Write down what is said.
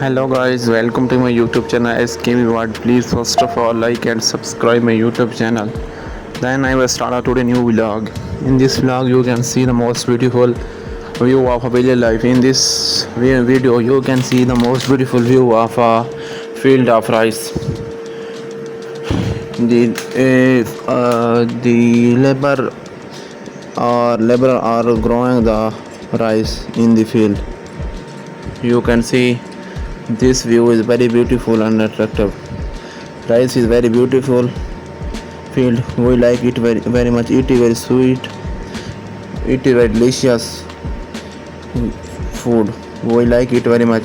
Hello guys, welcome to my YouTube channel SKB Ward. Please first of all like and subscribe my YouTube channel. Then I will start today new vlog. In this vlog you can see the most beautiful view of a village life. In this video you can see the most beautiful view of a field of rice. The labor are growing the rice in the field. You can see this view is very beautiful and attractive. Rice is very beautiful field. We like it very much. It is very sweet. It is very delicious food. We like it very much.